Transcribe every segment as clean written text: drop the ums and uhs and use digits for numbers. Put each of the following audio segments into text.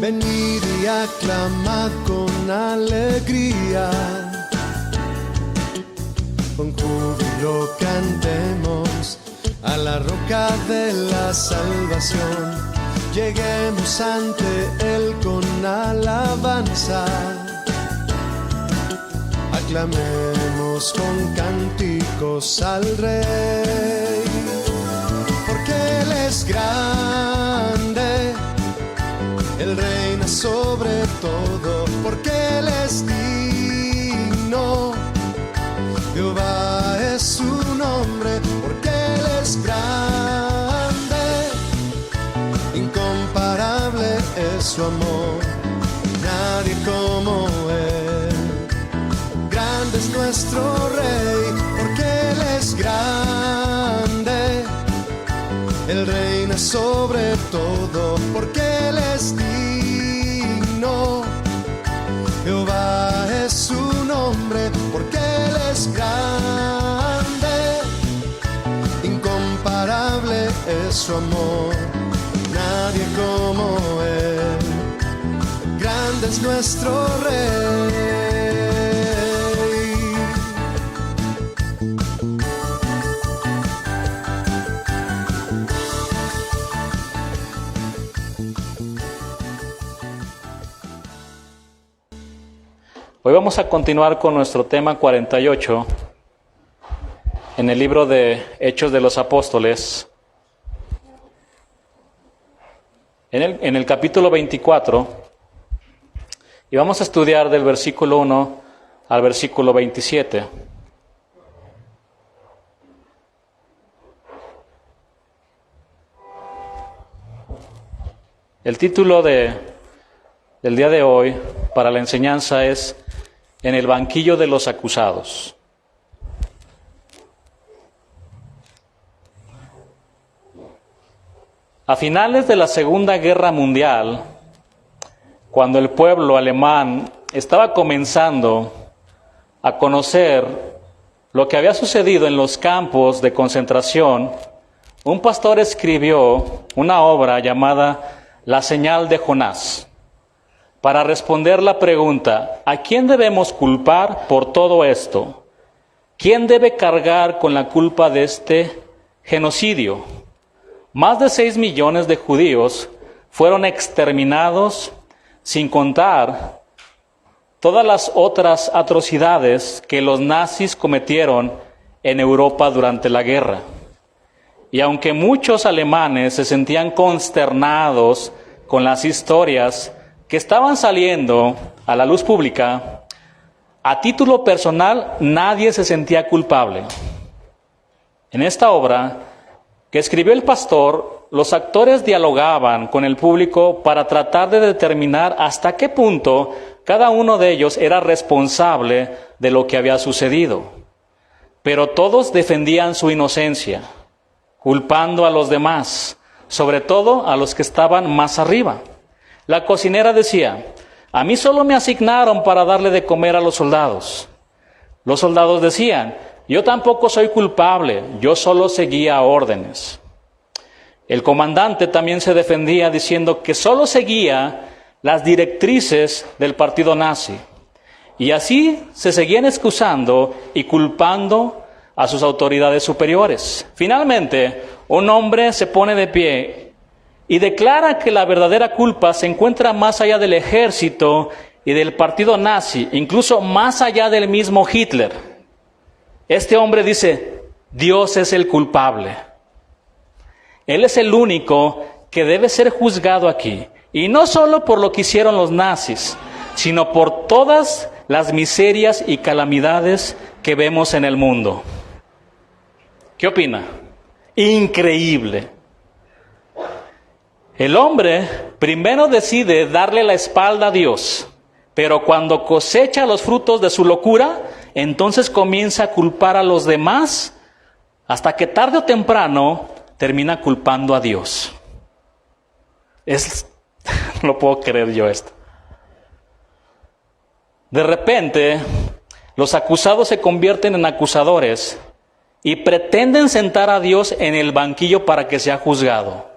Venid y aclamad con alegría, con júbilo cantemos a la roca de la salvación. Lleguemos ante Él con alabanza, aclamemos con cánticos al Rey, porque Él es grande, Él reina sobre todo, porque Él es digno, Jehová es su nombre, porque Él es grande, incomparable es su amor, nadie como Él. Grande es nuestro Rey, porque Él es grande, Él reina sobre todo, porque Él es digno, Jehová es su nombre, porque Él es grande, incomparable es su amor, nadie como Él. Grande es nuestro Rey. Hoy vamos a continuar con nuestro tema 48 en el libro de Hechos de los Apóstoles. En el capítulo 24, y vamos a estudiar del versículo 1 al versículo 27. El título del día de hoy para la enseñanza es En el banquillo de los acusados. A finales de la Segunda Guerra Mundial, cuando el pueblo alemán estaba comenzando a conocer lo que había sucedido en los campos de concentración, un pastor escribió una obra llamada La señal de Jonás, para responder la pregunta: ¿a quién debemos culpar por todo esto? ¿Quién debe cargar con la culpa de este genocidio? Más de 6 millones de judíos fueron exterminados, sin contar todas las otras atrocidades que los nazis cometieron en Europa durante la guerra. Y aunque muchos alemanes se sentían consternados con las historias que estaban saliendo a la luz pública, a título personal nadie se sentía culpable. En esta obra que escribió el pastor, los actores dialogaban con el público para tratar de determinar hasta qué punto cada uno de ellos era responsable de lo que había sucedido. Pero todos defendían su inocencia, culpando a los demás, sobre todo a los que estaban más arriba. La cocinera decía: a mí solo me asignaron para darle de comer a los soldados. Los soldados decían: yo tampoco soy culpable, yo solo seguía órdenes. El comandante también se defendía diciendo que solo seguía las directrices del partido nazi. Y así se seguían excusando y culpando a sus autoridades superiores. Finalmente, un hombre se pone de pie y declara que la verdadera culpa se encuentra más allá del ejército y del partido nazi, incluso más allá del mismo Hitler. Este hombre dice: Dios es el culpable. Él es el único que debe ser juzgado aquí. Y no solo por lo que hicieron los nazis, sino por todas las miserias y calamidades que vemos en el mundo. ¿Qué opina? Increíble. El hombre primero decide darle la espalda a Dios, pero cuando cosecha los frutos de su locura, entonces comienza a culpar a los demás, hasta que tarde o temprano termina culpando a Dios. No puedo creer yo esto. De repente, los acusados se convierten en acusadores y pretenden sentar a Dios en el banquillo para que sea juzgado.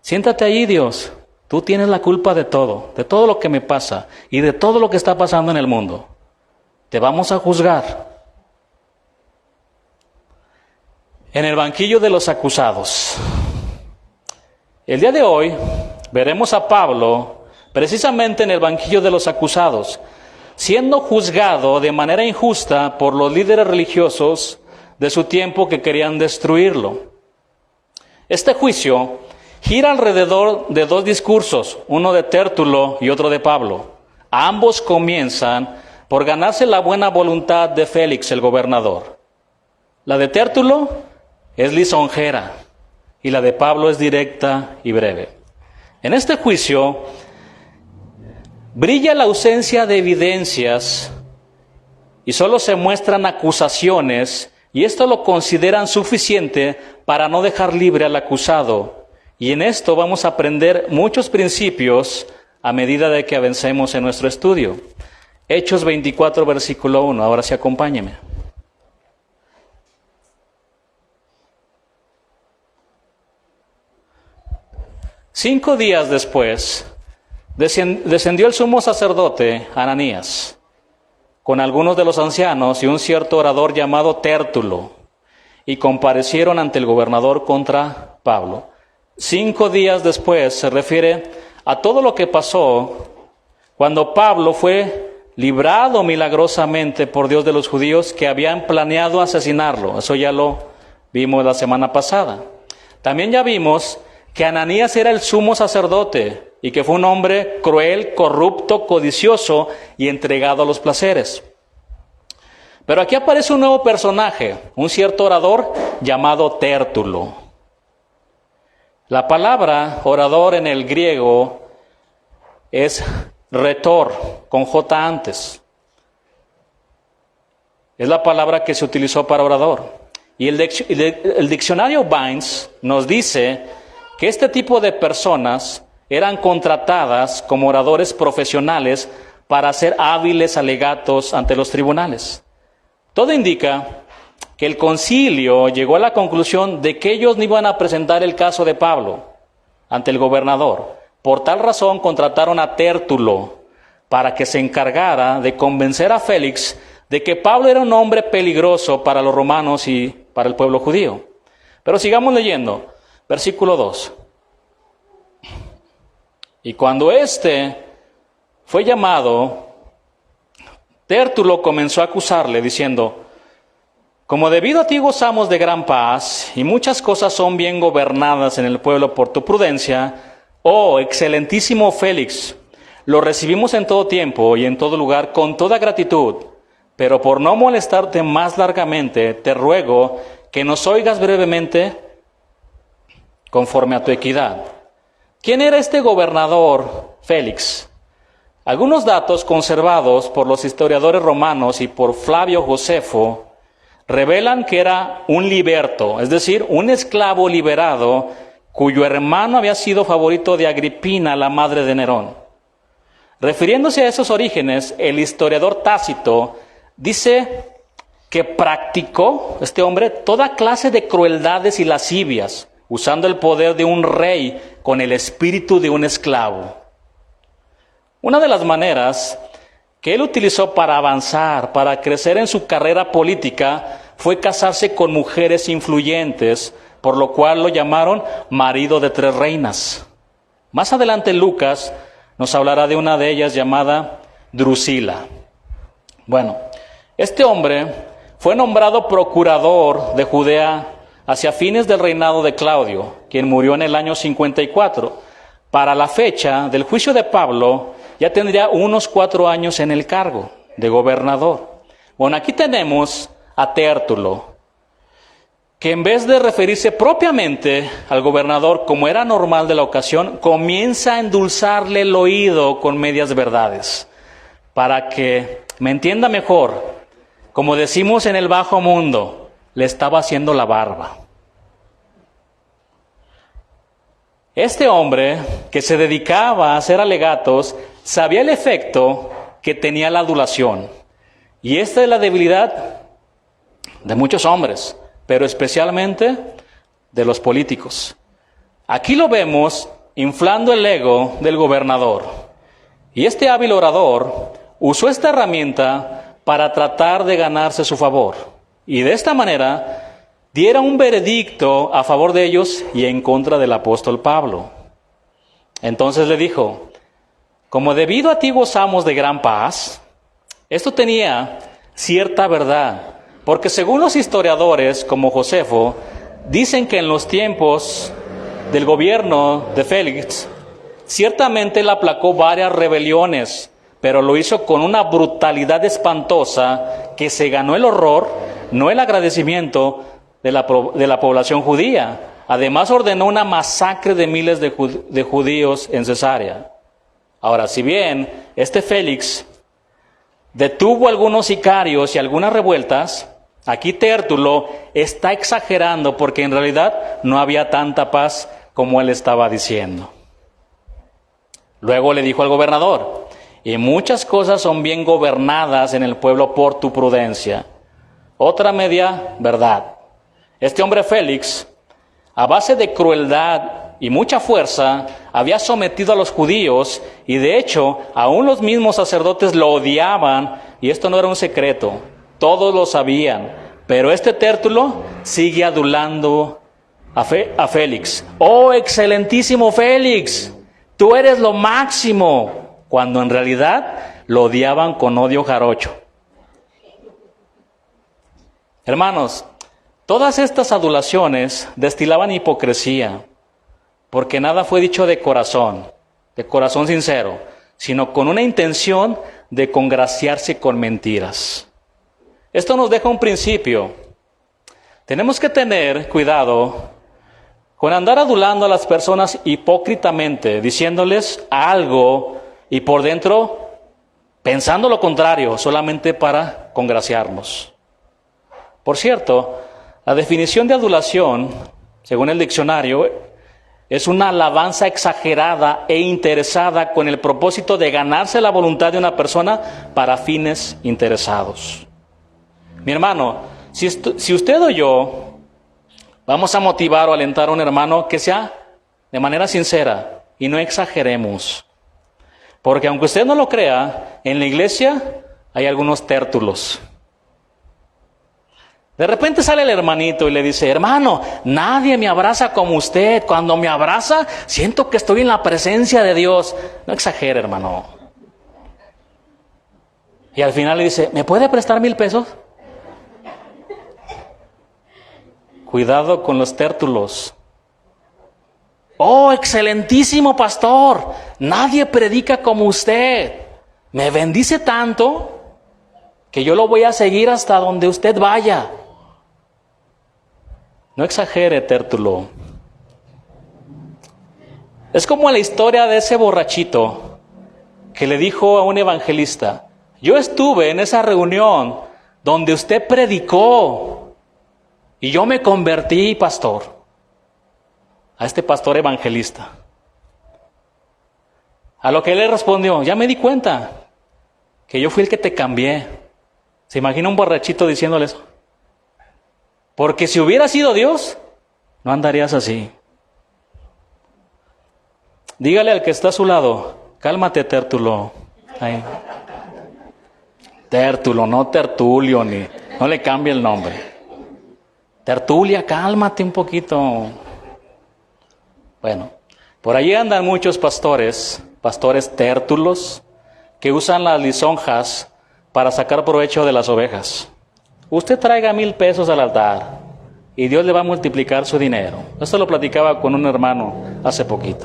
Siéntate ahí, Dios. Tú tienes la culpa de todo lo que me pasa y de todo lo que está pasando en el mundo. Te vamos a juzgar. En el banquillo de los acusados. El día de hoy veremos a Pablo precisamente en el banquillo de los acusados, siendo juzgado de manera injusta por los líderes religiosos de su tiempo que querían destruirlo. Este juicio gira alrededor de dos discursos, uno de Tértulo y otro de Pablo. Ambos comienzan por ganarse la buena voluntad de Félix, el gobernador. La de Tértulo es lisonjera y la de Pablo es directa y breve. En este juicio brilla la ausencia de evidencias y solo se muestran acusaciones, y esto lo consideran suficiente para no dejar libre al acusado. Y en esto vamos a aprender muchos principios a medida de que avancemos en nuestro estudio. Hechos 24, versículo 1. Ahora sí, acompáñeme. Cinco días después, descendió el sumo sacerdote Ananías con algunos de los ancianos y un cierto orador llamado Tértulo, y comparecieron ante el gobernador contra Pablo. 5 días después se refiere a todo lo que pasó cuando Pablo fue librado milagrosamente por Dios de los judíos que habían planeado asesinarlo. Eso ya lo vimos la semana pasada. También ya vimos que Ananías era el sumo sacerdote y que fue un hombre cruel, corrupto, codicioso y entregado a los placeres. Pero aquí aparece un nuevo personaje, un cierto orador llamado Tértulo. La palabra orador en el griego es retor, con J antes. Es la palabra que se utilizó para orador. Y el diccionario Vines nos dice que este tipo de personas eran contratadas como oradores profesionales para hacer hábiles alegatos ante los tribunales. Todo indica que el concilio llegó a la conclusión de que ellos no iban a presentar el caso de Pablo ante el gobernador. Por tal razón contrataron a Tértulo para que se encargara de convencer a Félix de que Pablo era un hombre peligroso para los romanos y para el pueblo judío. Pero sigamos leyendo. Versículo 2. Y cuando fue llamado, Tértulo comenzó a acusarle, diciendo: como debido a ti gozamos de gran paz, y muchas cosas son bien gobernadas en el pueblo por tu prudencia, oh excelentísimo Félix, lo recibimos en todo tiempo y en todo lugar con toda gratitud, pero por no molestarte más largamente, te ruego que nos oigas brevemente conforme a tu equidad. ¿Quién era este gobernador Félix? Algunos datos conservados por los historiadores romanos y por Flavio Josefo revelan que era un liberto, es decir, un esclavo liberado cuyo hermano había sido favorito de Agripina, la madre de Nerón. Refiriéndose a esos orígenes, el historiador Tácito dice que practicó este hombre toda clase de crueldades y lascivias, usando el poder de un rey con el espíritu de un esclavo. Una de las maneras que él utilizó para avanzar, para crecer en su carrera política, fue casarse con mujeres influyentes, por lo cual lo llamaron marido de 3 reinas. Más adelante Lucas nos hablará de una de ellas llamada Drusila. Bueno, este hombre fue nombrado procurador de Judea hacia fines del reinado de Claudio, quien murió en el año 54. Para la fecha del juicio de Pablo, ya tendría unos 4 años en el cargo de gobernador. Bueno, aquí tenemos a Tértulo, que en vez de referirse propiamente al gobernador como era normal de la ocasión, comienza a endulzarle el oído con medias verdades. Para que me entienda mejor, como decimos en el bajo mundo, le estaba haciendo la barba. Este hombre, que se dedicaba a hacer alegatos, sabía el efecto que tenía la adulación. Y esta es la debilidad de muchos hombres, pero especialmente de los políticos. Aquí lo vemos inflando el ego del gobernador. Y este hábil orador usó esta herramienta para tratar de ganarse su favor. Y de esta manera diera un veredicto a favor de ellos y en contra del apóstol Pablo. Entonces le dijo: como debido a ti gozamos de gran paz. Esto tenía cierta verdad, porque según los historiadores como Josefo, dicen que en los tiempos del gobierno de Félix, ciertamente él aplacó varias rebeliones, pero lo hizo con una brutalidad espantosa que se ganó el horror, no el agradecimiento de la población judía. Además ordenó una masacre de miles de judíos en Cesarea. Ahora, si bien este Félix detuvo algunos sicarios y algunas revueltas, aquí Tértulo está exagerando porque en realidad no había tanta paz como él estaba diciendo. Luego le dijo al gobernador: y muchas cosas son bien gobernadas en el pueblo por tu prudencia. Otra media verdad. Este hombre Félix, a base de crueldad y mucha fuerza, había sometido a los judíos y de hecho aún los mismos sacerdotes lo odiaban, y esto no era un secreto, todos lo sabían. Pero este Tértulo sigue adulando a Félix. ¡Oh, excelentísimo Félix! Tú eres lo máximo, cuando en realidad lo odiaban con odio jarocho. Hermanos, todas estas adulaciones destilaban hipocresía, porque nada fue dicho de corazón sincero, sino con una intención de congraciarse con mentiras. Esto nos deja un principio. Tenemos que tener cuidado con andar adulando a las personas hipócritamente, diciéndoles algo y por dentro pensando lo contrario, solamente para congraciarnos. Por cierto, la definición de adulación, según el diccionario, es una alabanza exagerada e interesada con el propósito de ganarse la voluntad de una persona para fines interesados. Mi hermano, si usted o yo vamos a motivar o alentar a un hermano, que sea de manera sincera y no exageremos. Porque aunque usted no lo crea, en la iglesia hay algunos tértulos. De repente sale el hermanito y le dice: hermano, nadie me abraza como usted. Cuando me abraza, siento que estoy en la presencia de Dios. No exagere, hermano. Y al final le dice: ¿me puede prestar 1,000 pesos? Cuidado con los tértulos. Oh, excelentísimo pastor, nadie predica como usted. Me bendice tanto que yo lo voy a seguir hasta donde usted vaya. No exagere, Tértulo. Es como la historia de ese borrachito que le dijo a un evangelista: yo estuve en esa reunión donde usted predicó y yo me convertí, pastor. A este pastor evangelista. A lo que él le respondió: ya me di cuenta que yo fui el que te cambié. ¿Se imagina un borrachito diciéndole eso? Porque si hubiera sido Dios, no andarías así. Dígale al que está a su lado: cálmate, Tértulo. Ahí. Tértulo, no Tertulio, no le cambie el nombre. Tertulia, cálmate un poquito. Bueno, por allí andan muchos pastores tértulos, que usan las lisonjas para sacar provecho de las ovejas. Usted traiga 1,000 pesos al altar y Dios le va a multiplicar su dinero. Esto lo platicaba con un hermano hace poquito.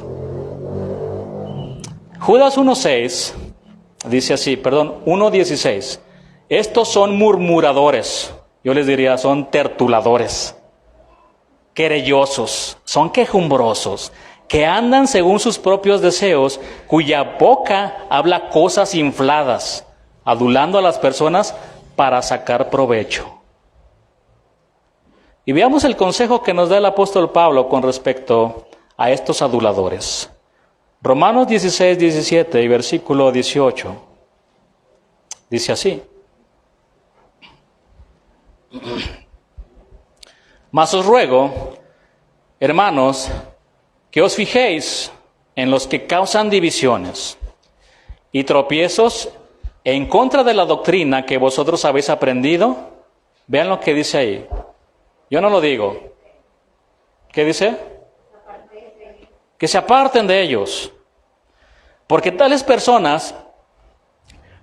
Judas 1:6 dice así, 1:16. Estos son murmuradores. Yo les diría, son tertuladores, querellosos, son quejumbrosos, que andan según sus propios deseos, cuya boca habla cosas infladas, adulando a las personas para sacar provecho. Y veamos el consejo que nos da el apóstol Pablo con respecto a estos aduladores. Romanos 16:17 y versículo 18. Dice así: mas os ruego, hermanos, que os fijéis en los que causan divisiones y tropiezos en contra de la doctrina que vosotros habéis aprendido. Vean lo que dice ahí. Yo no lo digo. ¿Qué dice? Que se aparten de ellos. Porque tales personas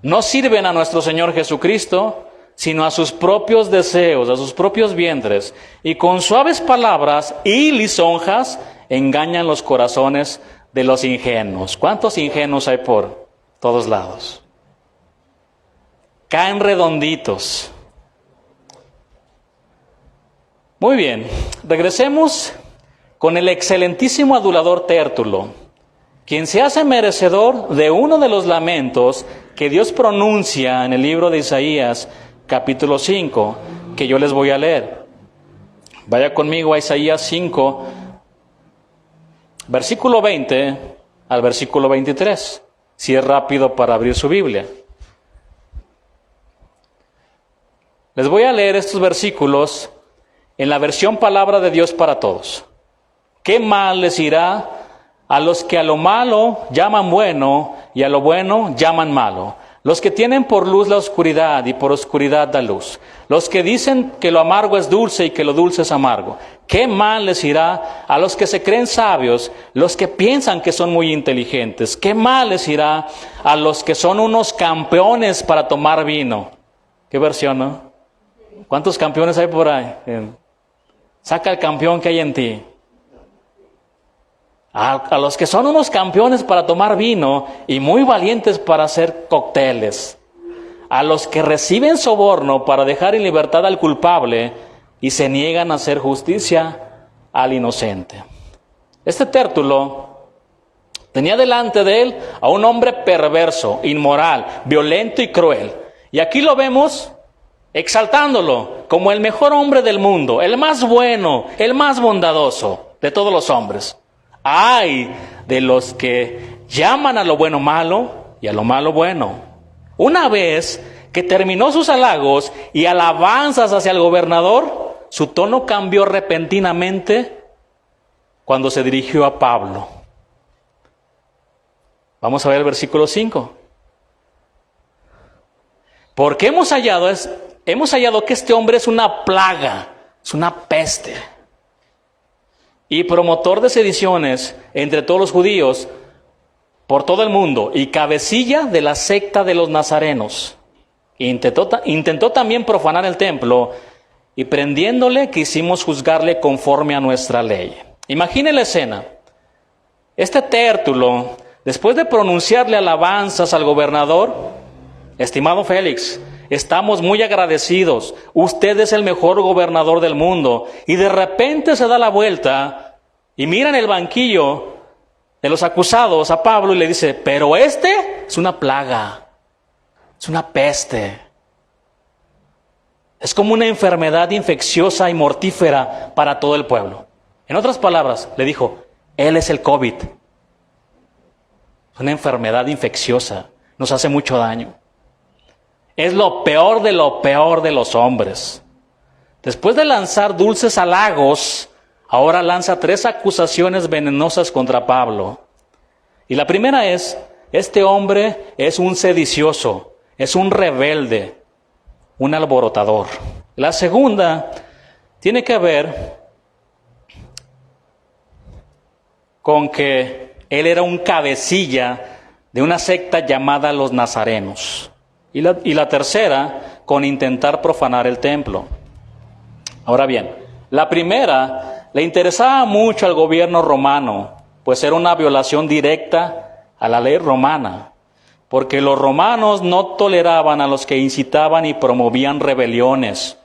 no sirven a nuestro Señor Jesucristo, sino a sus propios deseos, a sus propios vientres, y con suaves palabras y lisonjas engañan los corazones de los ingenuos. ¿Cuántos ingenuos hay por todos lados? Caen redonditos. Muy bien, regresemos con el excelentísimo adulador Tértulo, quien se hace merecedor de uno de los lamentos que Dios pronuncia en el libro de Isaías, capítulo 5, que yo les voy a leer. Vaya conmigo a Isaías 5, versículo 20 al versículo 23, si es rápido para abrir su Biblia. Les voy a leer estos versículos en la versión Palabra de Dios para Todos. ¿Qué mal les irá a los que a lo malo llaman bueno y a lo bueno llaman malo? Los que tienen por luz la oscuridad y por oscuridad la luz. Los que dicen que lo amargo es dulce y que lo dulce es amargo. ¿Qué mal les irá a los que se creen sabios, los que piensan que son muy inteligentes? ¿Qué mal les irá a los que son unos campeones para tomar vino? ¿Qué versión, no? ¿Cuántos campeones hay por ahí? Saca el campeón que hay en ti. A los que son unos campeones para tomar vino y muy valientes para hacer cócteles. A los que reciben soborno para dejar en libertad al culpable y se niegan a hacer justicia al inocente. Este Tértulo tenía delante de él a un hombre perverso, inmoral, violento y cruel. Y aquí lo vemos exaltándolo como el mejor hombre del mundo, el más bueno, el más bondadoso de todos los hombres. ¡Ay de los que llaman a lo bueno malo y a lo malo bueno! Una vez que terminó sus halagos y alabanzas hacia el gobernador, su tono cambió repentinamente cuando se dirigió a Pablo. Vamos a ver el versículo 5. Porque hemos hallado que este hombre es una plaga, es una peste, y promotor de sediciones entre todos los judíos por todo el mundo, y cabecilla de la secta de los nazarenos. Intentó también profanar el templo, y prendiéndole quisimos juzgarle conforme a nuestra ley. Imagine la escena. Este Tértulo, después de pronunciarle alabanzas al gobernador: estimado Félix, estamos muy agradecidos. Usted es el mejor gobernador del mundo. Y de repente se da la vuelta y mira en el banquillo de los acusados a Pablo y le dice: pero este es una plaga, es una peste. Es como una enfermedad infecciosa y mortífera para todo el pueblo. En otras palabras, le dijo: él es el COVID. Es una enfermedad infecciosa, nos hace mucho daño. Es lo peor de los hombres. Después de lanzar dulces halagos, ahora lanza 3 acusaciones venenosas contra Pablo. Y la primera es: este hombre es un sedicioso, es un rebelde, un alborotador. La segunda tiene que ver con que él era un cabecilla de una secta llamada los nazarenos. Y la tercera, con intentar profanar el templo. Ahora bien, la primera le interesaba mucho al gobierno romano, pues era una violación directa a la ley romana, porque los romanos no toleraban a los que incitaban y promovían rebeliones.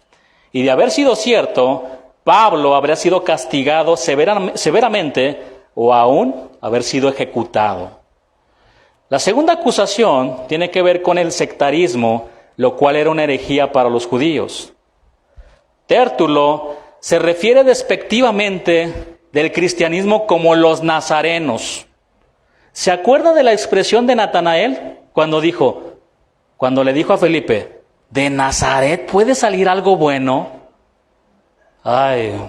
Y de haber sido cierto, Pablo habría sido castigado severamente o aún haber sido ejecutado. La segunda acusación tiene que ver con el sectarismo, lo cual era una herejía para los judíos. Tértulo se refiere despectivamente del cristianismo como los nazarenos. ¿Se acuerda de la expresión de Natanael cuando le dijo a Felipe: ¿de Nazaret puede salir algo bueno? Ay.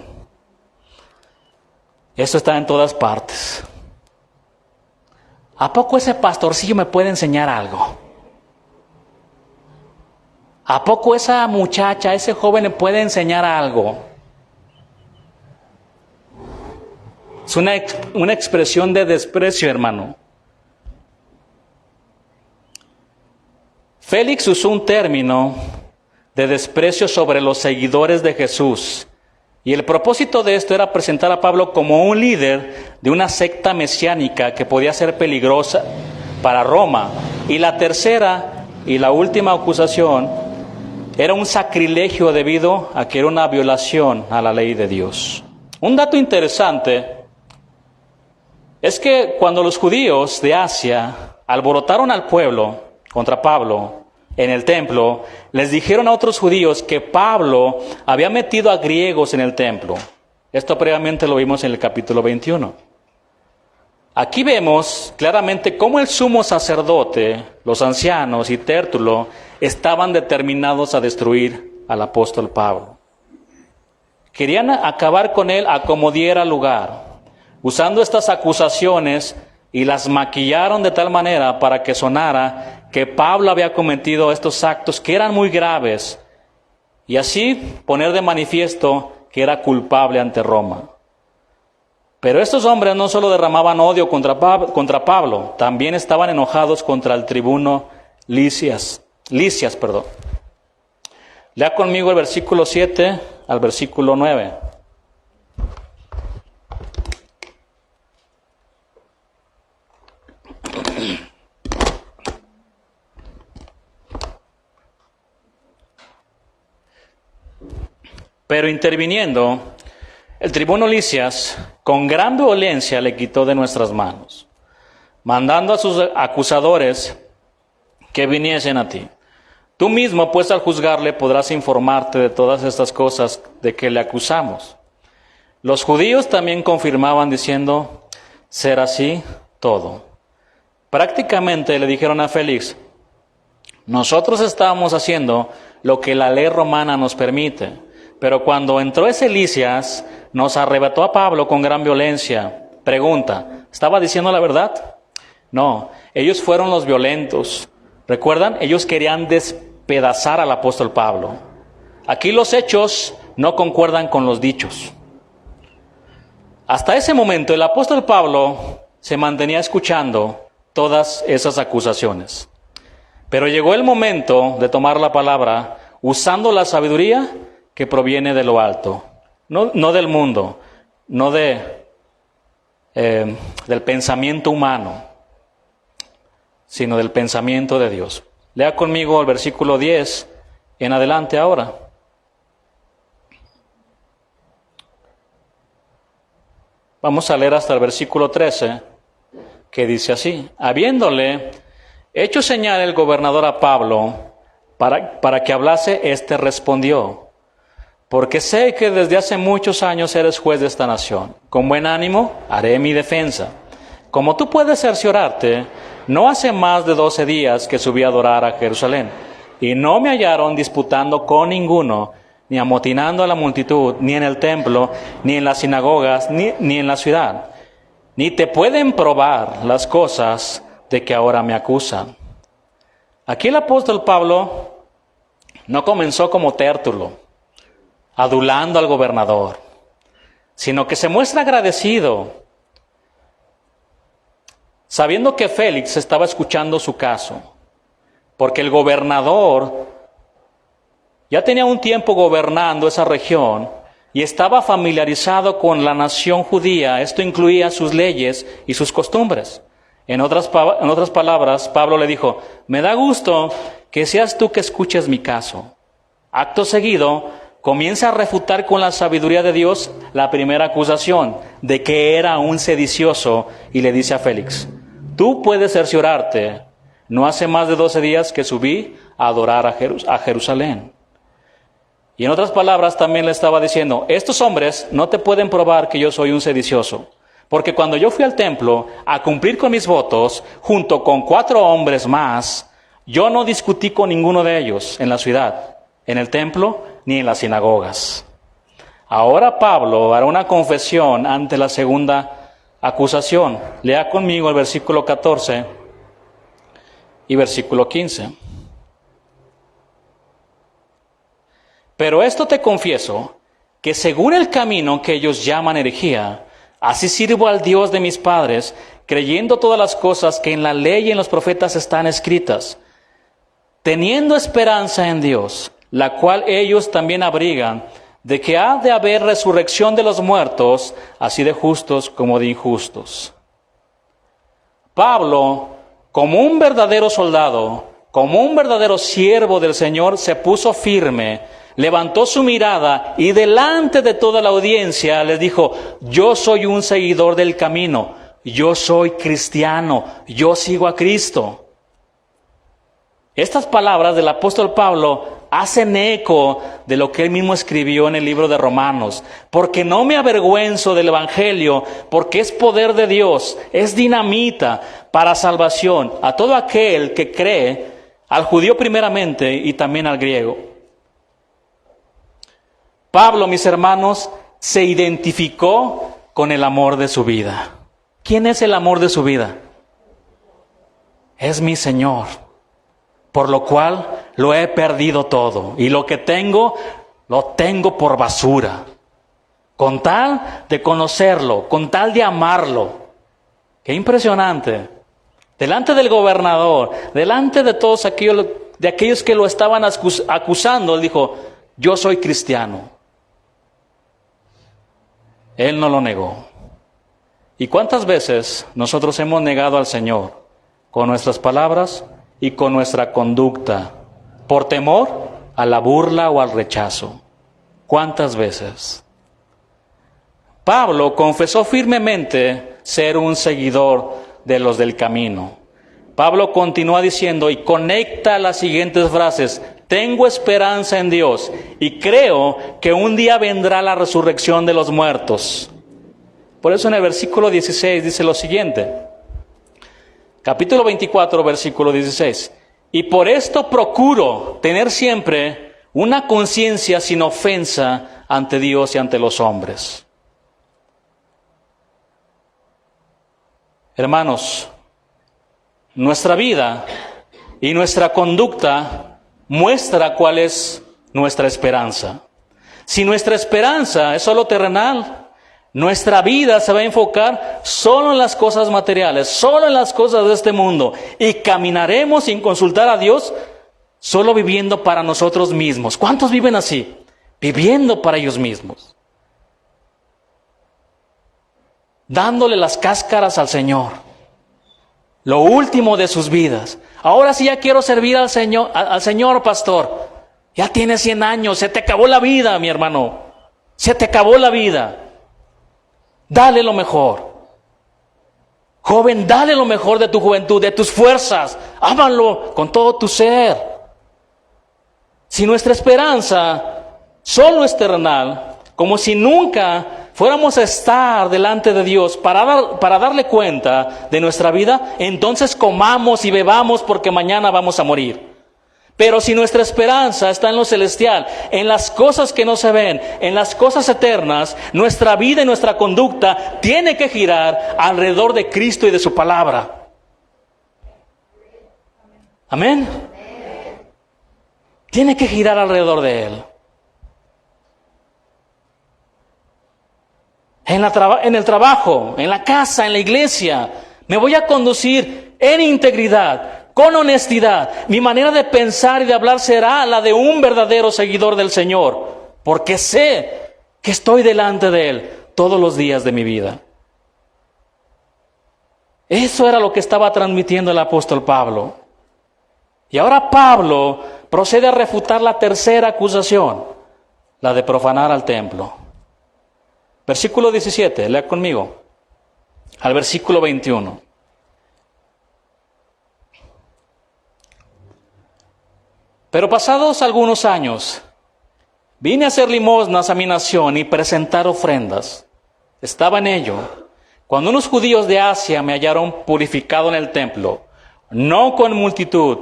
Esto está en todas partes. ¿A poco ese pastorcillo me puede enseñar algo? ¿A poco esa muchacha, ese joven me puede enseñar algo? Es una expresión de desprecio, hermano. Félix usó un término de desprecio sobre los seguidores de Jesús. Y el propósito de esto era presentar a Pablo como un líder de una secta mesiánica que podía ser peligrosa para Roma. Y la tercera y la última acusación era un sacrilegio debido a que era una violación a la ley de Dios. Un dato interesante es que cuando los judíos de Asia alborotaron al pueblo contra Pablo en el templo, les dijeron a otros judíos que Pablo había metido a griegos en el templo. Esto previamente lo vimos en el capítulo 21. Aquí vemos claramente cómo el sumo sacerdote, los ancianos y Tértulo estaban determinados a destruir al apóstol Pablo. Querían acabar con él a como diera lugar, usando estas acusaciones, y las maquillaron de tal manera para que sonara que Pablo había cometido estos actos que eran muy graves, y así poner de manifiesto que era culpable ante Roma. Pero estos hombres no solo derramaban odio contra Pablo, también estaban enojados contra el tribuno Lisias. Lea conmigo el versículo 7 al versículo 9. Pero interviniendo, el tribuno Lisias, con gran violencia, le quitó de nuestras manos, mandando a sus acusadores que viniesen a ti. Tú mismo, pues, al juzgarle, podrás informarte de todas estas cosas de que le acusamos. Los judíos también confirmaban diciendo, ser así todo. Prácticamente le dijeron a Félix, nosotros estábamos haciendo lo que la ley romana nos permite. Pero cuando entró ese Lisias, nos arrebató a Pablo con gran violencia. Pregunta, ¿estaba diciendo la verdad? No, ellos fueron los violentos. ¿Recuerdan? Ellos querían despedazar al apóstol Pablo. Aquí los hechos no concuerdan con los dichos. Hasta ese momento el apóstol Pablo se mantenía escuchando todas esas acusaciones. Pero llegó el momento de tomar la palabra usando la sabiduría que proviene de lo alto, no del mundo, no del pensamiento humano, sino del pensamiento de Dios. Lea conmigo el versículo 10 en adelante ahora. Vamos a leer hasta el versículo 13, que dice así: habiéndole hecho señal el gobernador a Pablo para que hablase, éste respondió: porque sé que desde hace muchos años eres juez de esta nación. Con buen ánimo haré mi defensa. Como tú puedes cerciorarte, no hace más de 12 días que subí a adorar a Jerusalén, y no me hallaron disputando con ninguno, ni amotinando a la multitud, ni en el templo, ni en las sinagogas, ni en la ciudad. Ni te pueden probar las cosas de que ahora me acusan. Aquí el apóstol Pablo no comenzó como Tértulo, adulando al gobernador, sino que se muestra agradecido, sabiendo que Félix estaba escuchando su caso, porque el gobernador ya tenía un tiempo gobernando esa región y estaba familiarizado con la nación judía. Esto incluía sus leyes y sus costumbres. En otras palabras, Pablo le dijo: me da gusto que seas tú que escuches mi caso. Acto seguido, comienza a refutar con la sabiduría de Dios la primera acusación de que era un sedicioso, y le dice a Félix: tú puedes cerciorarte, no hace más de 12 días que subí a adorar a Jerusalén. Y en otras palabras también le estaba diciendo: estos hombres no te pueden probar que yo soy un sedicioso, porque cuando yo fui al templo a cumplir con mis votos, junto con 4 hombres más, yo no discutí con ninguno de ellos en la ciudad, en el templo, ni en las sinagogas. Ahora Pablo hará una confesión ante la segunda acusación. Lea conmigo el versículo 14 y versículo 15. Pero esto te confieso, que según el camino que ellos llaman herejía, así sirvo al Dios de mis padres, creyendo todas las cosas que en la ley y en los profetas están escritas, teniendo esperanza en Dios, la cual ellos también abrigan, de que ha de haber resurrección de los muertos, así de justos como de injustos. Pablo, como un verdadero soldado, como un verdadero siervo del Señor, se puso firme, levantó su mirada y delante de toda la audiencia les dijo: yo soy un seguidor del camino, yo soy cristiano, yo sigo a Cristo. Estas palabras del apóstol Pablo hacen eco de lo que él mismo escribió en el libro de Romanos. Porque no me avergüenzo del Evangelio, porque es poder de Dios, es dinamita para salvación a todo aquel que cree, al judío primeramente y también al griego. Pablo, mis hermanos, se identificó con el amor de su vida. ¿Quién es el amor de su vida? Es mi Señor, por lo cual lo he perdido todo, y lo que tengo, lo tengo por basura, con tal de conocerlo, con tal de amarlo. ¡Qué impresionante! Delante del gobernador, delante de todos aquellos que lo estaban acusando, él dijo: yo soy cristiano. Él no lo negó. ¿Y cuántas veces nosotros hemos negado al Señor con nuestras palabras y con nuestra conducta, por temor a la burla o al rechazo? ¿Cuántas veces? Pablo confesó firmemente ser un seguidor de los del camino. Pablo continúa diciendo y conecta las siguientes frases: tengo esperanza en Dios y creo que un día vendrá la resurrección de los muertos. Por eso en el versículo 16 dice lo siguiente. Capítulo 24, versículo 16. Y por esto procuro tener siempre una conciencia sin ofensa ante Dios y ante los hombres. Hermanos, nuestra vida y nuestra conducta muestra cuál es nuestra esperanza. Si nuestra esperanza es solo terrenal, nuestra vida se va a enfocar solo en las cosas materiales, solo en las cosas de este mundo, y caminaremos sin consultar a Dios, solo viviendo para nosotros mismos. ¿Cuántos viven así? Viviendo para ellos mismos, dándole las cáscaras al Señor, lo último de sus vidas. Ahora sí ya quiero servir al Señor, pastor. Ya tienes 100 años, se te acabó la vida, mi hermano. Se te acabó la vida. Dale lo mejor. Joven, dale lo mejor de tu juventud, de tus fuerzas. Ámalo con todo tu ser. Si nuestra esperanza solo es terrenal, como si nunca fuéramos a estar delante de Dios para darle cuenta de nuestra vida, entonces comamos y bebamos porque mañana vamos a morir. Pero si nuestra esperanza está en lo celestial, en las cosas que no se ven, en las cosas eternas, nuestra vida y nuestra conducta tiene que girar alrededor de Cristo y de su palabra. Amén. Tiene que girar alrededor de Él. En el trabajo, en la casa, en la iglesia, me voy a conducir en integridad, con honestidad. Mi manera de pensar y de hablar será la de un verdadero seguidor del Señor, porque sé que estoy delante de Él todos los días de mi vida. Eso era lo que estaba transmitiendo el apóstol Pablo. Y ahora Pablo procede a refutar la tercera acusación, la de profanar al templo. Versículo 17, lea conmigo, al versículo 21. Pero pasados algunos años, vine a hacer limosnas a mi nación y presentar ofrendas. Estaba en ello, cuando unos judíos de Asia me hallaron purificado en el templo, no con multitud,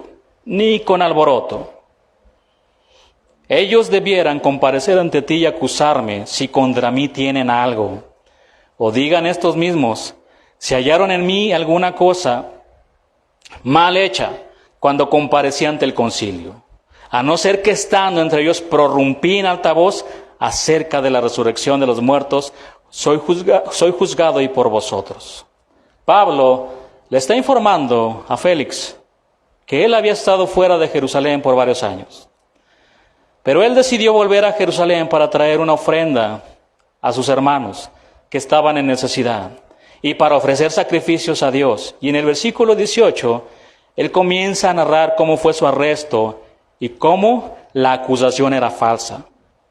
ni con alboroto. ellos debieran comparecer ante ti y acusarme si contra mí tienen algo. O digan estos mismos, si hallaron en mí alguna cosa mal hecha cuando comparecí ante el concilio, a no ser que estando entre ellos prorrumpí en alta voz acerca de la resurrección de los muertos, soy juzgado y por vosotros. Pablo le está informando a Félix que él había estado fuera de Jerusalén por varios años. Pero él decidió volver a Jerusalén para traer una ofrenda a sus hermanos que estaban en necesidad y para ofrecer sacrificios a Dios. Y en el versículo 18, él comienza a narrar cómo fue su arresto y cómo la acusación era falsa.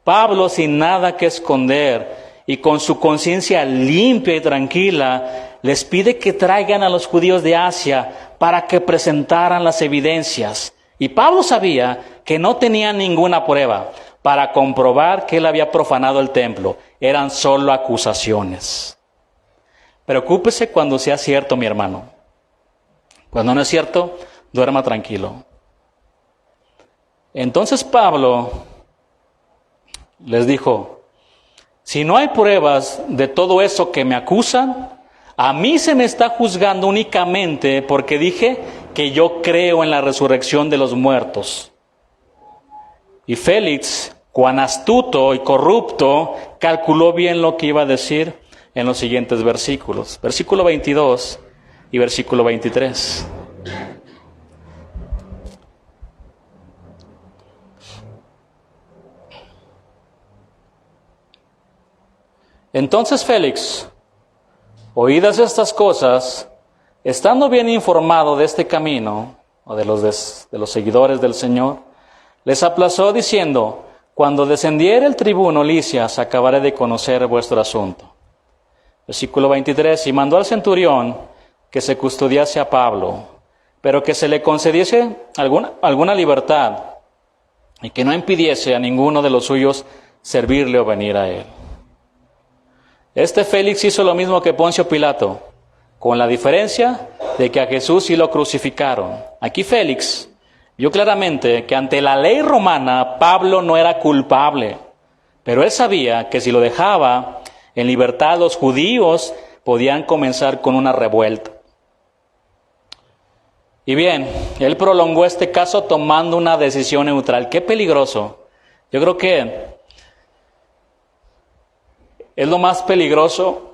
Pablo, sin nada que esconder y con su conciencia limpia y tranquila, les pide que traigan a los judíos de Asia para que presentaran las evidencias. Y Pablo sabía que no tenían ninguna prueba para comprobar que él había profanado el templo. Eran solo acusaciones. Preocúpese cuando sea cierto, mi hermano. Cuando no es cierto, duerma tranquilo. Entonces Pablo les dijo, si no hay pruebas de todo eso que me acusan, a mí se me está juzgando únicamente porque dije que yo creo en la resurrección de los muertos. Y Félix, cuán astuto y corrupto, calculó bien lo que iba a decir en los siguientes versículos. Versículo 22 y versículo 23. Entonces Félix, oídas estas cosas, estando bien informado de este camino, o de los seguidores del Señor, les aplazó diciendo, cuando descendiere el tribuno Lisias, acabaré de conocer vuestro asunto. Versículo 23, y mandó al centurión que se custodiase a Pablo, pero que se le concediese alguna libertad, y que no impidiese a ninguno de los suyos servirle o venir a él. Este Félix hizo lo mismo que Poncio Pilato, con la diferencia de que a Jesús sí lo crucificaron. Aquí Félix vio claramente que ante la ley romana Pablo no era culpable, pero él sabía que si lo dejaba en libertad los judíos podían comenzar con una revuelta. Y bien, él prolongó este caso tomando una decisión neutral. ¡Qué peligroso! Yo creo que es lo más peligroso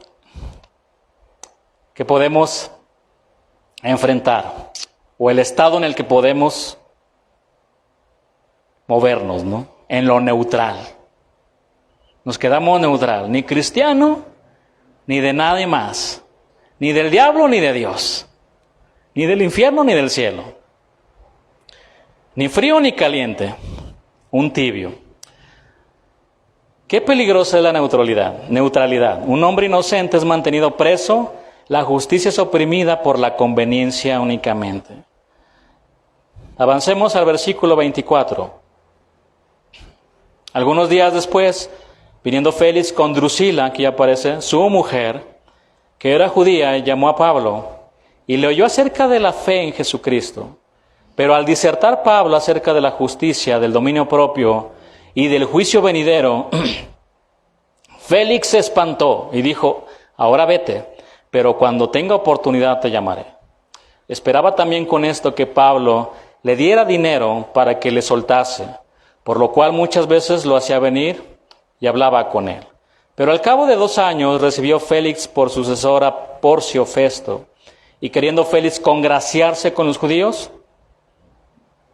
que podemos enfrentar, o el estado en el que podemos movernos, ¿no? En lo neutral. Nos quedamos neutral, ni cristiano, ni de nadie más, ni del diablo ni de Dios, ni del infierno ni del cielo, ni frío ni caliente, un tibio. Qué peligrosa es la neutralidad. Un hombre inocente es mantenido preso, la justicia es oprimida por la conveniencia únicamente. Avancemos al versículo 24. Algunos días después, viniendo Félix con Drusila, aquí aparece, su mujer, que era judía, llamó a Pablo y le oyó acerca de la fe en Jesucristo. Pero al disertar Pablo acerca de la justicia, del dominio propio y del juicio venidero, Félix se espantó y dijo, ahora vete, pero cuando tenga oportunidad te llamaré. Esperaba también con esto que Pablo le diera dinero para que le soltase, por lo cual muchas veces lo hacía venir y hablaba con él. Pero al cabo de 2 años recibió Félix por sucesor a Porcio Festo, y queriendo Félix congraciarse con los judíos,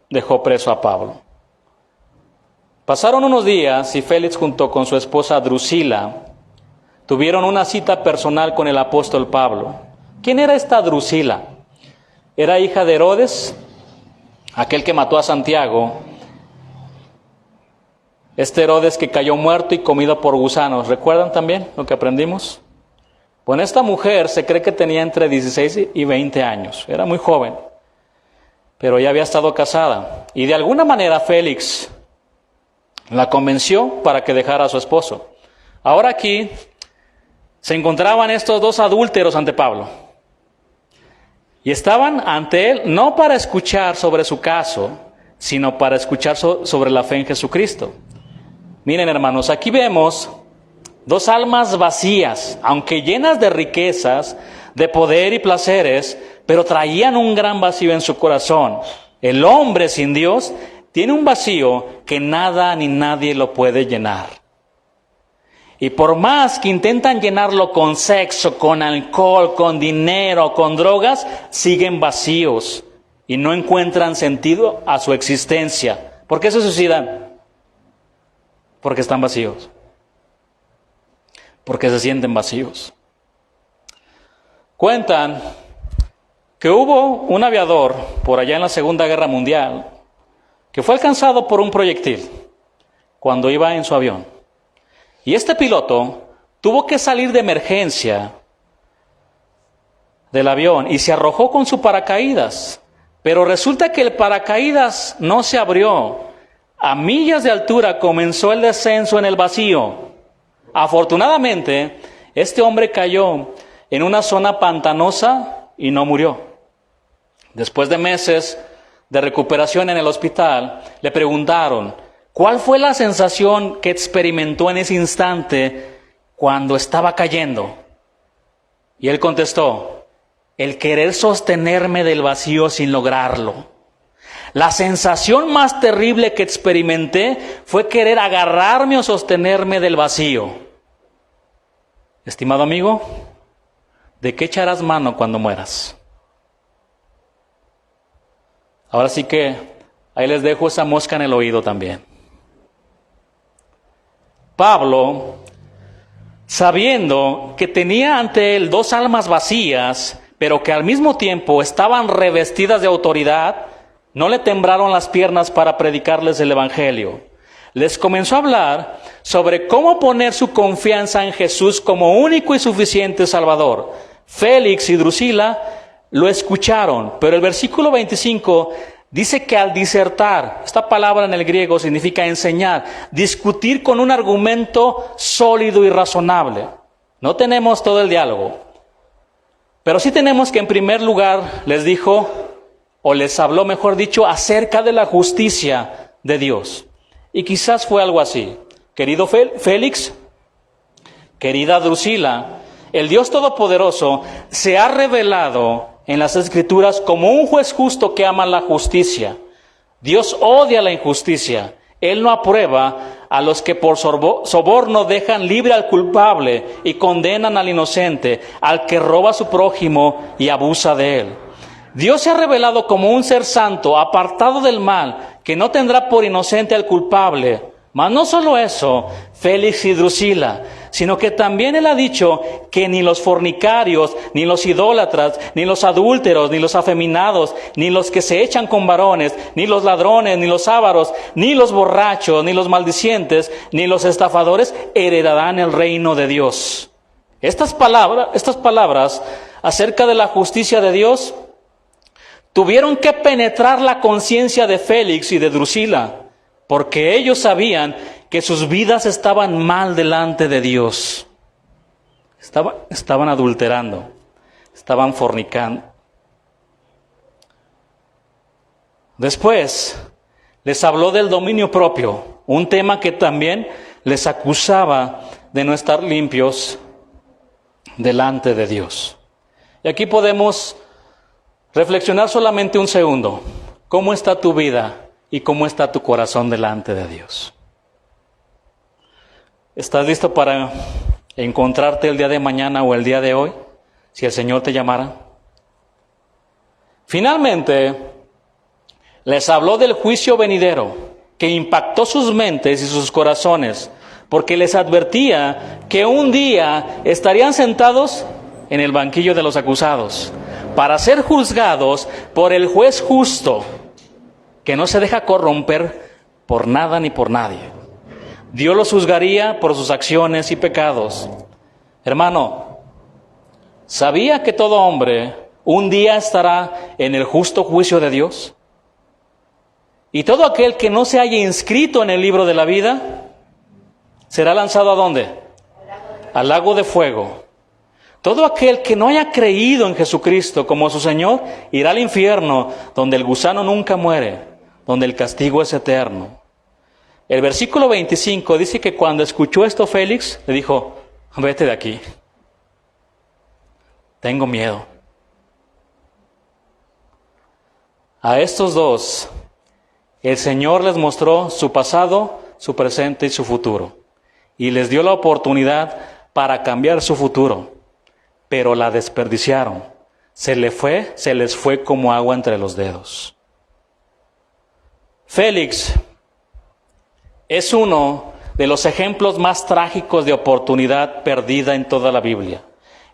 dejó preso a Pablo. Pasaron unos días y Félix junto con su esposa Drusila tuvieron una cita personal con el apóstol Pablo. ¿Quién era esta Drusila? Era hija de Herodes, aquel que mató a Santiago. Este Herodes que cayó muerto y comido por gusanos. ¿Recuerdan también lo que aprendimos? Bueno, esta mujer se cree que tenía entre 16 y 20 años. Era muy joven, pero ya había estado casada. Y de alguna manera Félix la convenció para que dejara a su esposo. Ahora aquí se encontraban estos 2 adúlteros ante Pablo. Y estaban ante él no para escuchar sobre su caso, sino para escuchar sobre la fe en Jesucristo. Miren, hermanos, aquí vemos dos almas vacías, aunque llenas de riquezas, de poder y placeres, pero traían un gran vacío en su corazón. El hombre sin Dios tiene un vacío que nada ni nadie lo puede llenar. Y por más que intentan llenarlo con sexo, con alcohol, con dinero, con drogas, siguen vacíos y no encuentran sentido a su existencia. ¿Por qué se suicidan? Porque están vacíos. Porque se sienten vacíos. Cuentan que hubo un aviador por allá en la Segunda Guerra Mundial que fue alcanzado por un proyectil cuando iba en su avión. Y este piloto tuvo que salir de emergencia del avión y se arrojó con su paracaídas. Pero resulta que el paracaídas no se abrió. A millas de altura comenzó el descenso en el vacío. Afortunadamente, este hombre cayó en una zona pantanosa y no murió. Después de meses de recuperación en el hospital, le preguntaron, ¿cuál fue la sensación que experimentó en ese instante cuando estaba cayendo? Y él contestó, el querer sostenerme del vacío sin lograrlo. La sensación más terrible que experimenté fue querer agarrarme o sostenerme del vacío. Estimado amigo, ¿de qué echarás mano cuando mueras? Ahora sí que ahí les dejo esa mosca en el oído también. Pablo, sabiendo que tenía ante él dos almas vacías, pero que al mismo tiempo estaban revestidas de autoridad, no le temblaron las piernas para predicarles el Evangelio. Les comenzó a hablar sobre cómo poner su confianza en Jesús como único y suficiente Salvador. Félix y Drusila lo escucharon, pero el versículo 25 dice que al disertar, esta palabra en el griego significa enseñar, discutir con un argumento sólido y razonable. No tenemos todo el diálogo, pero sí tenemos que en primer lugar les dijo, o les habló mejor dicho, acerca de la justicia de Dios. Y quizás fue algo así. Querido Félix, querida Drusila, el Dios Todopoderoso se ha revelado en las Escrituras como un juez justo que ama la justicia. Dios odia la injusticia. Él no aprueba a los que por soborno dejan libre al culpable y condenan al inocente, al que roba a su prójimo y abusa de él. Dios se ha revelado como un ser santo, apartado del mal, que no tendrá por inocente al culpable. Mas no solo eso, Félix y Drusila, sino que también Él ha dicho que ni los fornicarios, ni los idólatras, ni los adúlteros, ni los afeminados, ni los que se echan con varones, ni los ladrones, ni los ávaros, ni los borrachos, ni los maldicientes, ni los estafadores heredarán el reino de Dios. Estas palabras acerca de la justicia de Dios tuvieron que penetrar la conciencia de Félix y de Drusila, porque ellos sabían que sus vidas estaban mal delante de Dios. Estaban adulterando, estaban fornicando. Después les habló del dominio propio, un tema que también les acusaba de no estar limpios delante de Dios. Y aquí podemos reflexionar solamente un segundo. ¿Cómo está tu vida y cómo está tu corazón delante de Dios? ¿Estás listo para encontrarte el día de mañana o el día de hoy, si el Señor te llamara? Finalmente, les habló del juicio venidero, que impactó sus mentes y sus corazones, porque les advertía que un día estarían sentados en el banquillo de los acusados, para ser juzgados por el juez justo, que no se deja corromper por nada ni por nadie. Dios los juzgaría por sus acciones y pecados. Hermano, ¿sabía que todo hombre un día estará en el justo juicio de Dios? Y todo aquel que no se haya inscrito en el libro de la vida, será lanzado ¿a dónde? Al lago de fuego. Todo aquel que no haya creído en Jesucristo como su Señor, irá al infierno, donde el gusano nunca muere, donde el castigo es eterno. El versículo 25 dice que cuando escuchó esto Félix, le dijo, vete de aquí. Tengo miedo. A estos dos, el Señor les mostró su pasado, su presente y su futuro. Y les dio la oportunidad para cambiar su futuro. Pero la desperdiciaron. Se les fue como agua entre los dedos. Félix es uno de los ejemplos más trágicos de oportunidad perdida en toda la Biblia.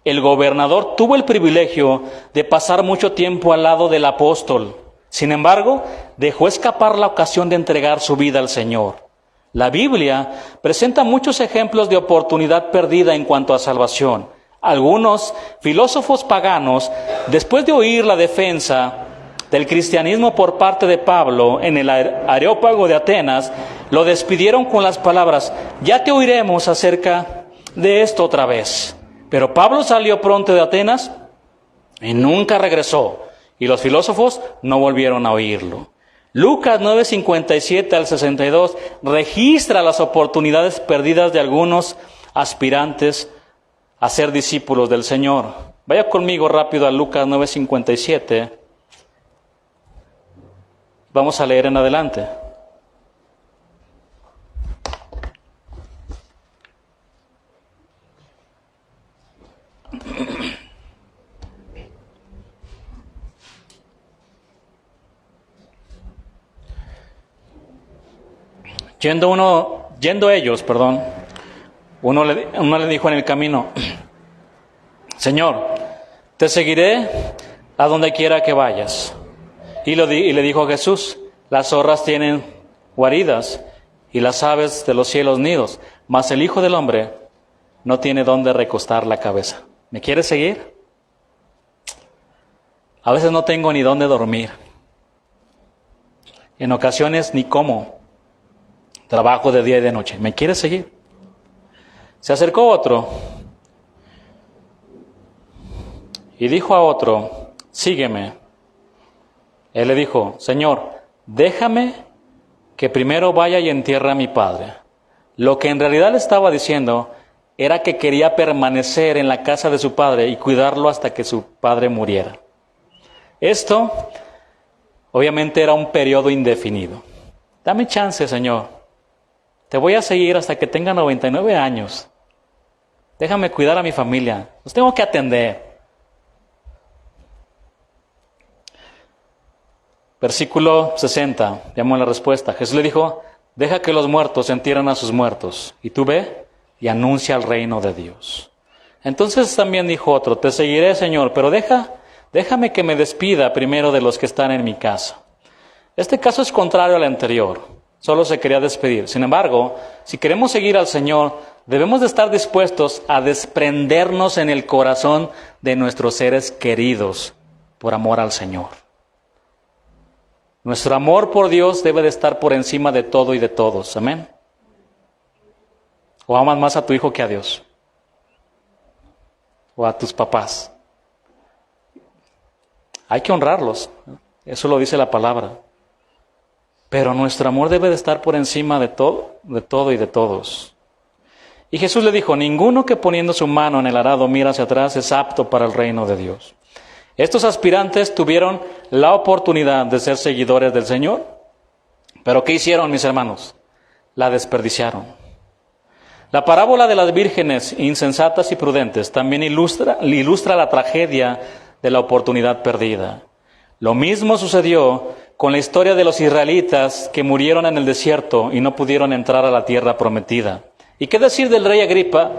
El gobernador tuvo el privilegio de pasar mucho tiempo al lado del apóstol. Sin embargo, dejó escapar la ocasión de entregar su vida al Señor. La Biblia presenta muchos ejemplos de oportunidad perdida en cuanto a salvación. Algunos filósofos paganos, después de oír la defensa del cristianismo por parte de Pablo en el Areópago de Atenas, lo despidieron con las palabras, ya te oiremos acerca de esto otra vez. Pero Pablo salió pronto de Atenas y nunca regresó, y los filósofos no volvieron a oírlo. Lucas 9:57 al 62 registra las oportunidades perdidas de algunos aspirantes a ser discípulos del Señor. Vaya conmigo rápido a Lucas 9:57. Vamos a leer en adelante. Yendo ellos, uno le dijo en el camino, Señor, te seguiré a donde quiera que vayas. Y le dijo a Jesús, las zorras tienen guaridas y las aves de los cielos nidos, mas el Hijo del Hombre no tiene dónde recostar la cabeza. ¿Me quieres seguir? A veces no tengo ni dónde dormir. En ocasiones ni cómo. Trabajo de día y de noche. ¿Me quieres seguir? Se acercó otro y dijo a otro, sígueme. Él le dijo, Señor, déjame que primero vaya y entierre a mi padre. Lo que en realidad le estaba diciendo era que quería permanecer en la casa de su padre y cuidarlo hasta que su padre muriera. Esto, obviamente, era un periodo indefinido. Dame chance, Señor. Te voy a seguir hasta que tenga 99 años. Déjame cuidar a mi familia. Los tengo que atender. Versículo 60, veamos la respuesta. Jesús le dijo, deja que los muertos entierren a sus muertos. Y tú ve y anuncia el reino de Dios. Entonces también dijo otro, te seguiré, Señor, pero déjame que me despida primero de los que están en mi casa. Este caso es contrario al anterior. Solo se quería despedir. Sin embargo, si queremos seguir al Señor, debemos de estar dispuestos a desprendernos en el corazón de nuestros seres queridos por amor al Señor. Nuestro amor por Dios debe de estar por encima de todo y de todos. Amén. ¿O amas más a tu hijo que a Dios? ¿O a tus papás? Hay que honrarlos. Eso lo dice la palabra. Pero nuestro amor debe de estar por encima de todo y de todos. Y Jesús le dijo, ninguno que poniendo su mano en el arado mira hacia atrás es apto para el reino de Dios. Estos aspirantes tuvieron la oportunidad de ser seguidores del Señor. Pero ¿qué hicieron, mis hermanos? La desperdiciaron. La parábola de las vírgenes insensatas y prudentes también ilustra la tragedia de la oportunidad perdida. Lo mismo sucedió con la historia de los israelitas que murieron en el desierto y no pudieron entrar a la tierra prometida. ¿Y qué decir del rey Agripa?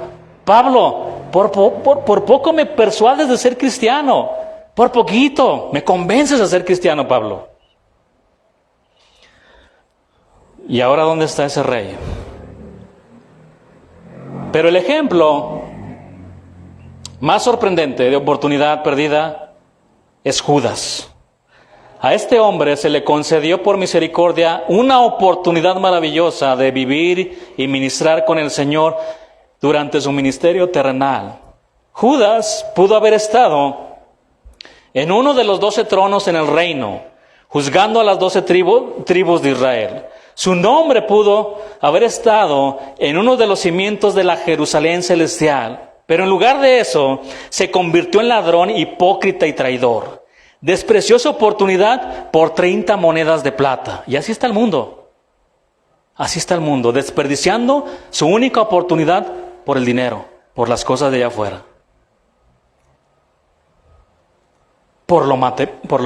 Pablo, por poco me persuades de ser cristiano. Por poquito me convences de ser cristiano, Pablo. ¿Y ahora dónde está ese rey? Pero el ejemplo más sorprendente de oportunidad perdida es Judas. A este hombre se le concedió por misericordia una oportunidad maravillosa de vivir y ministrar con el Señor durante su ministerio terrenal. Judas pudo haber estado en uno de los 12 tronos en el reino, juzgando a las 12 tribus de Israel. Su nombre pudo haber estado en uno de los cimientos de la Jerusalén celestial, pero en lugar de eso, se convirtió en ladrón, hipócrita y traidor. Despreció su oportunidad por 30 monedas de plata. Y así está el mundo. Así está el mundo, desperdiciando su única oportunidad por el dinero, por las cosas de allá afuera. Por lo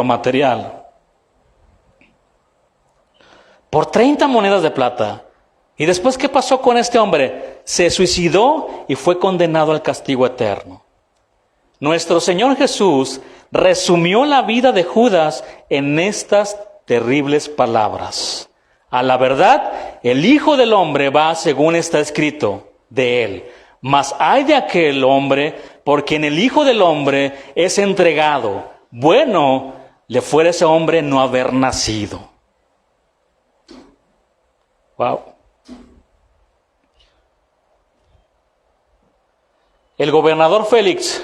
material. Por 30 monedas de plata. ¿Y después qué pasó con este hombre? Se suicidó y fue condenado al castigo eterno. Nuestro Señor Jesús resumió la vida de Judas en estas terribles palabras. A la verdad, el Hijo del Hombre va según está escrito de él. Mas ay de aquel hombre, por quien el Hijo del Hombre es entregado. Bueno le fuera ese hombre no haber nacido. Wow. El gobernador Félix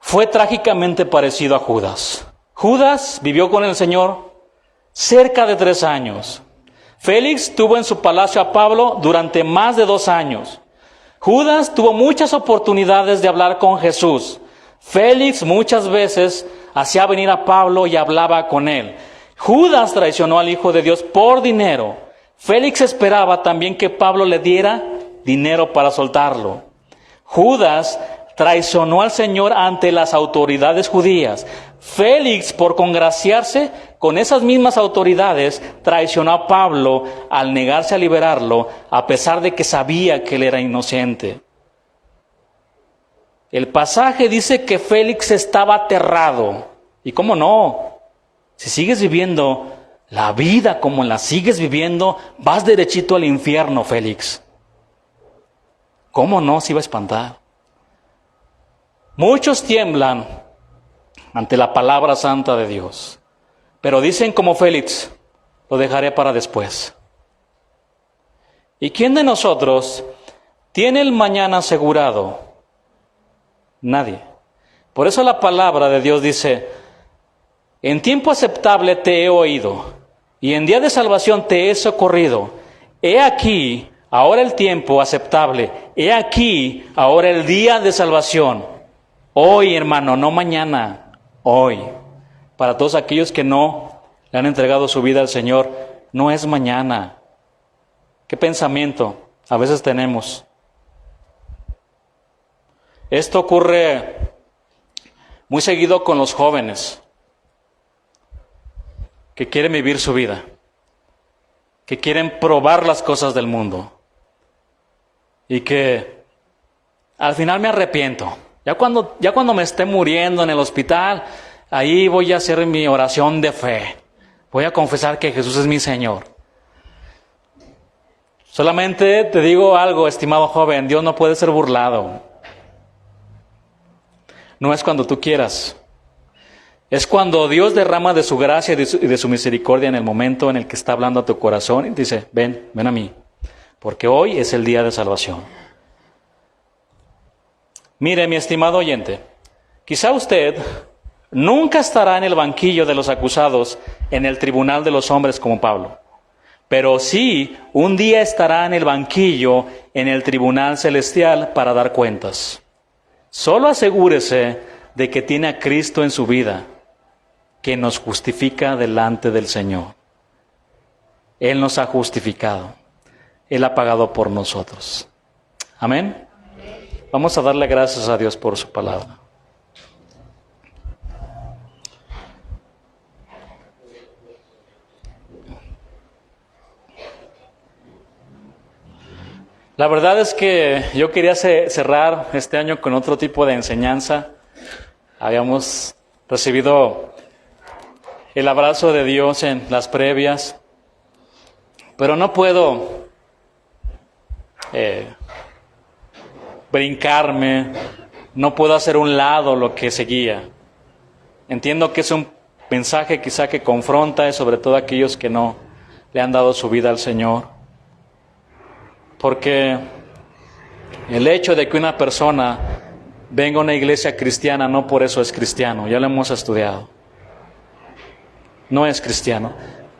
fue trágicamente parecido a Judas. Judas vivió con el Señor cerca de 3 años. Félix tuvo en su palacio a Pablo durante más de 2 años. Judas tuvo muchas oportunidades de hablar con Jesús. Félix muchas veces hacía venir a Pablo y hablaba con él. Judas traicionó al Hijo de Dios por dinero. Félix esperaba también que Pablo le diera dinero para soltarlo. Judas traicionó al Señor ante las autoridades judías. Félix, por congraciarse con esas mismas autoridades, traicionó a Pablo al negarse a liberarlo, a pesar de que sabía que él era inocente. El pasaje dice que Félix estaba aterrado. ¿Y cómo no? Si sigues viviendo la vida como la sigues viviendo, vas derechito al infierno, Félix. ¿Cómo no se iba a espantar? Muchos tiemblan ante la palabra santa de Dios, pero dicen como Félix, lo dejaré para después. ¿Y quién de nosotros tiene el mañana asegurado? Nadie. Por eso la palabra de Dios dice, en tiempo aceptable te he oído, y en día de salvación te he socorrido. He aquí ahora el tiempo aceptable, he aquí ahora el día de salvación. Hoy, hermano, no mañana, hoy. Para todos aquellos que no le han entregado su vida al Señor, no es mañana. ¿Qué pensamiento a veces tenemos? Esto ocurre muy seguido con los jóvenes que quieren vivir su vida, que quieren probar las cosas del mundo y que al final me arrepiento. Ya cuando me esté muriendo en el hospital, ahí voy a hacer mi oración de fe. Voy a confesar que Jesús es mi Señor. Solamente te digo algo, estimado joven, Dios no puede ser burlado. No es cuando tú quieras. Es cuando Dios derrama de su gracia y de su misericordia en el momento en el que está hablando a tu corazón y dice, ven a mí, porque hoy es el día de salvación. Mire, mi estimado oyente, quizá usted nunca estará en el banquillo de los acusados en el tribunal de los hombres como Pablo, pero sí un día estará en el banquillo en el tribunal celestial para dar cuentas. Solo asegúrese de que tiene a Cristo en su vida, que nos justifica delante del Señor. Él nos ha justificado. Él ha pagado por nosotros. Amén. Vamos a darle gracias a Dios por su palabra. La verdad es que yo quería cerrar este año con otro tipo de enseñanza. Habíamos recibido el abrazo de Dios en las previas, pero no puedo brincarme, no puedo hacer a un lado lo que seguía. Entiendo que es un mensaje quizá que confronta, sobre todo a aquellos que no le han dado su vida al Señor. Porque el hecho de que una persona venga a una iglesia cristiana no por eso es cristiano, ya lo hemos estudiado. no es cristiano.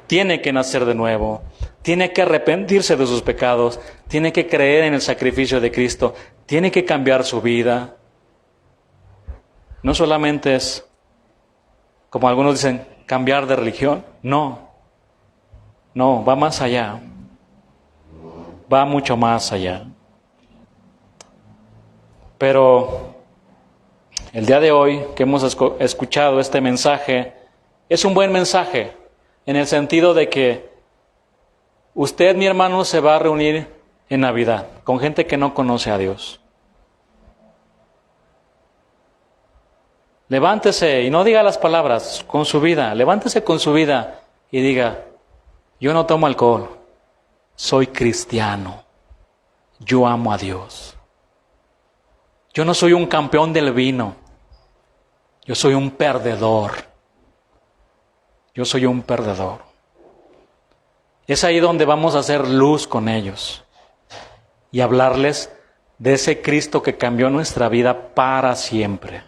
Tiene que nacer de nuevo, tiene que arrepentirse de sus pecados, tiene que creer en el sacrificio de Cristo, tiene que cambiar su vida. No solamente es, como algunos dicen, cambiar de religión. No, va más allá, va mucho más allá. Pero el día de hoy que hemos escuchado este mensaje, es un buen mensaje, en el sentido de que usted, mi hermano, se va a reunir en Navidad con gente que no conoce a Dios. Levántese y no diga las palabras, con su vida, levántese con su vida y diga: yo no tomo alcohol, soy cristiano, yo amo a Dios. Yo no soy un campeón del vino, yo soy un perdedor. Yo soy un perdedor. Es ahí donde vamos a hacer luz con ellos y hablarles de ese Cristo que cambió nuestra vida para siempre,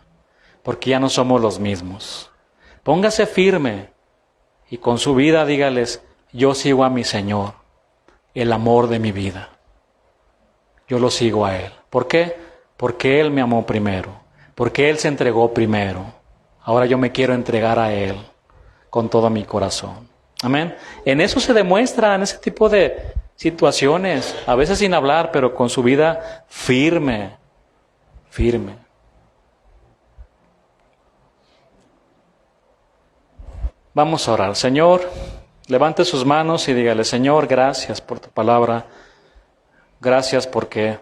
porque ya no somos los mismos. Póngase firme y con su vida dígales: yo sigo a mi Señor, el amor de mi vida. Yo lo sigo a Él. ¿Por qué? Porque Él me amó primero, porque Él se entregó primero. Ahora yo me quiero entregar a Él con todo mi corazón. Amén. En eso se demuestra, en ese tipo de situaciones, a veces sin hablar, pero con su vida firme. Vamos a orar. Señor, levante sus manos y dígale: Señor, gracias por tu palabra. Gracias porque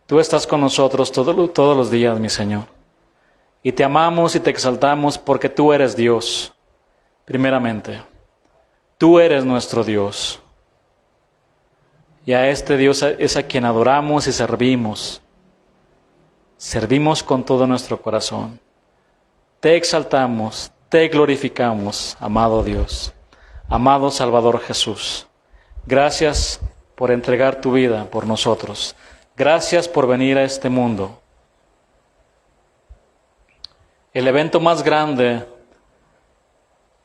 tú estás con nosotros todos los días, mi Señor. Y te amamos y te exaltamos porque tú eres Dios, primeramente. Tú eres nuestro Dios. Y a este Dios es a quien adoramos y servimos. Servimos con todo nuestro corazón. Te exaltamos, te glorificamos, amado Dios, amado Salvador Jesús. Gracias por entregar tu vida por nosotros. Gracias por venir a este mundo. El evento más grande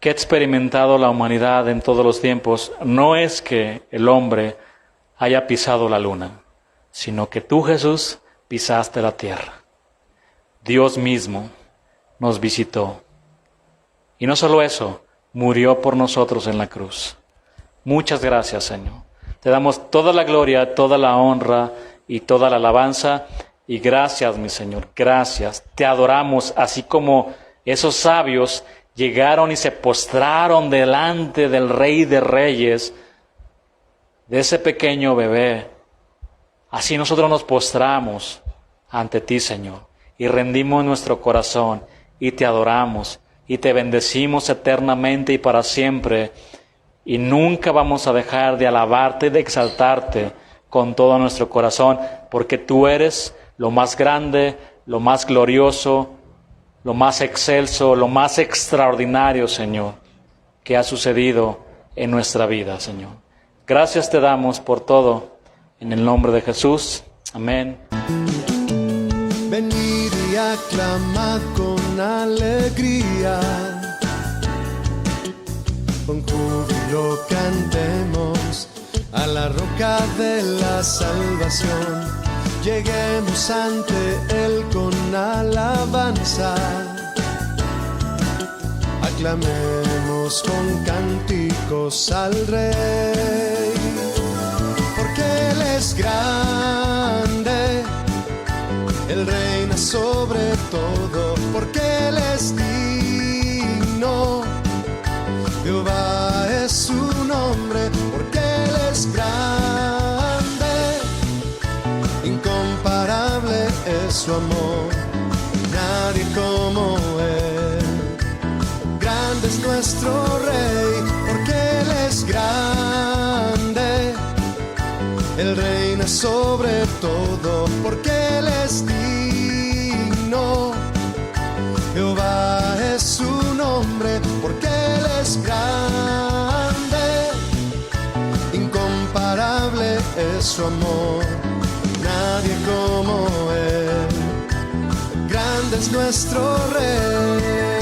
que ha experimentado la humanidad en todos los tiempos no es que el hombre haya pisado la luna, sino que tú, Jesús, pisaste la tierra. Dios mismo nos visitó. Y no solo eso, murió por nosotros en la cruz. Muchas gracias, Señor. Te damos toda la gloria, toda la honra y toda la alabanza. Y gracias, mi Señor, gracias. Te adoramos, así como esos sabios llegaron y se postraron delante del Rey de Reyes, de ese pequeño bebé. Así nosotros nos postramos ante ti, Señor, y rendimos nuestro corazón, y te adoramos, y te bendecimos eternamente y para siempre. Y nunca vamos a dejar de alabarte, de exaltarte con todo nuestro corazón, porque tú eres lo más grande, lo más glorioso, lo más excelso, lo más extraordinario, Señor, que ha sucedido en nuestra vida, Señor. Gracias te damos por todo, en el nombre de Jesús. Amén. Venid y aclamad con alegría, con júbilo cantemos a la roca de la salvación. Lleguemos ante Él con alabanza, aclamemos con cánticos al Rey, porque Él es grande, Él reina sobre todo, porque Él es digno, Jehová es su nombre, porque Él es grande, incomparable es su amor, nadie como Él. Grande es nuestro Rey, porque Él es grande, Él reina sobre todo, porque Él es digno, Jehová es su nombre, porque Él es grande, incomparable es su amor, nadie como Él. Grande es nuestro Rey.